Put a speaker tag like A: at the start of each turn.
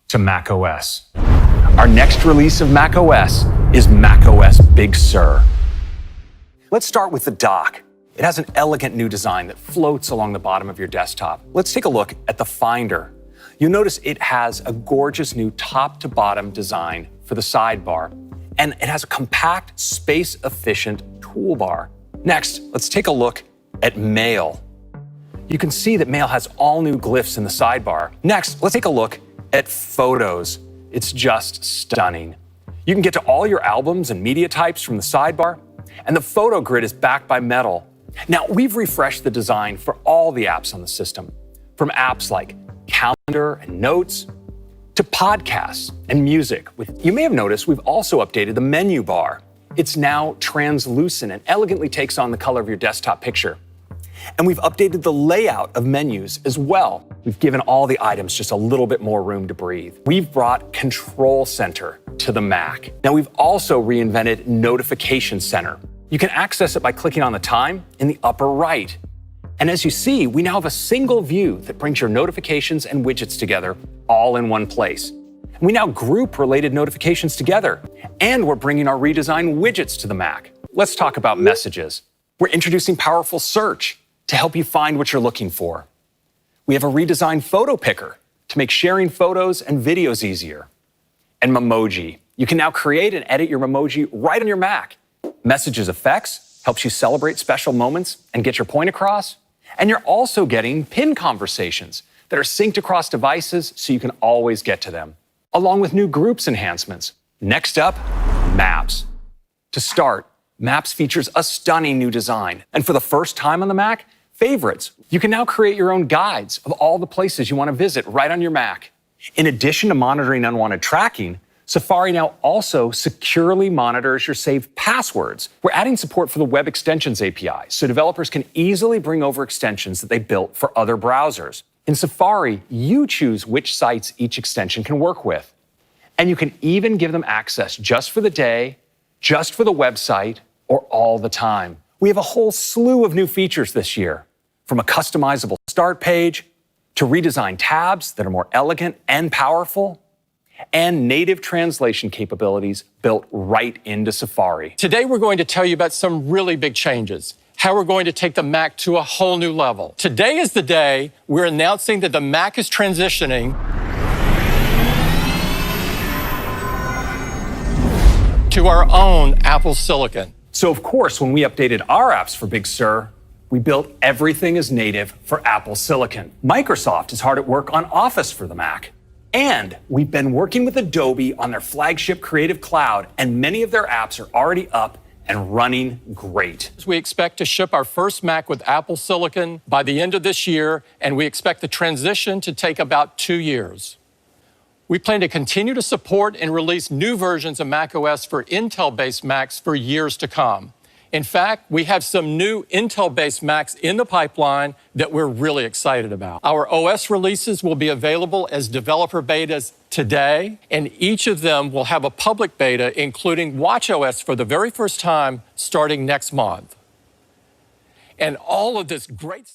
A: to macOS. Our next release of macOS is macOS Big Sur. Let's start with the dock. It has an elegant new design that floats along the bottom of your desktop. Let's take a look at the Finder. You'll notice it has a gorgeous new top-to-bottom design for the sidebar, and it has a compact, space-efficient toolbar. Next, let's take a look at Mail. You can see that Mail has all new glyphs in the sidebar. Next, let's take a look at Photos. It's just stunning. You can get to all your albums and media types from the sidebar, and the photo grid is backed by metal. Now, we've refreshed the design for all the apps on the system, from apps like Calendar and Notes to podcasts and music. You may have noticed we've also updated the menu bar. It's now translucent and elegantly takes on the color of your desktop picture. And we've updated the layout of menus as well. We've given all the items just a little bit more room to breathe. We've brought Control Center to the Mac. Now, we've also reinvented Notification Center. You can access it by clicking on the time in the upper right. And as you see, we now have a single view that brings your notifications and widgets together all in one place. And we now group related notifications together, and we're bringing our redesigned widgets to the Mac. Let's talk about Messages. We're introducing powerful search to help you find what you're looking for. We have a redesigned Photo Picker to make sharing photos and videos easier. And Memoji. You can now create and edit your Memoji right on your Mac. Messages Effects helps you celebrate special moments and get your point across. And you're also getting pin conversations that are synced across devices so you can always get to them, along with new Groups enhancements. Next up, Maps. To start, Maps features a stunning new design. And for the first time on the Mac, Favorites. You can now create your own guides of all the places you want to visit right on your Mac. In addition to monitoring unwanted tracking, Safari now also securely monitors your saved passwords. We're adding support for the Web Extensions API, so developers can easily bring over extensions that they built for other browsers. In Safari, you choose which sites each extension can work with. And you can even give them access just for the day, just for the website, or all the time. We have a whole slew of new features this year, from a customizable start page to redesigned tabs that are more elegant and powerful, and native translation capabilities built right into Safari.
B: Today, we're going to tell you about some really big changes, how we're going to take the Mac to a whole new level. Today is the day we're announcing that the Mac is transitioning to our own Apple Silicon.
A: So of course, when we updated our apps for Big Sur, we built everything as native for Apple Silicon. Microsoft is hard at work on Office for the Mac. And we've been working with Adobe on their flagship Creative Cloud, and many of their apps are already up and running great.
B: We expect to ship our first Mac with Apple Silicon by the end of this year, and we expect the transition to take about 2 years. We plan to continue to support and release new versions of macOS for Intel-based Macs for years to come. In fact, we have some new Intel-based Macs in the pipeline that we're really excited about. Our OS releases will be available as developer betas today, and each of them will have a public beta, including watchOS for the very first time starting next month. And all of this great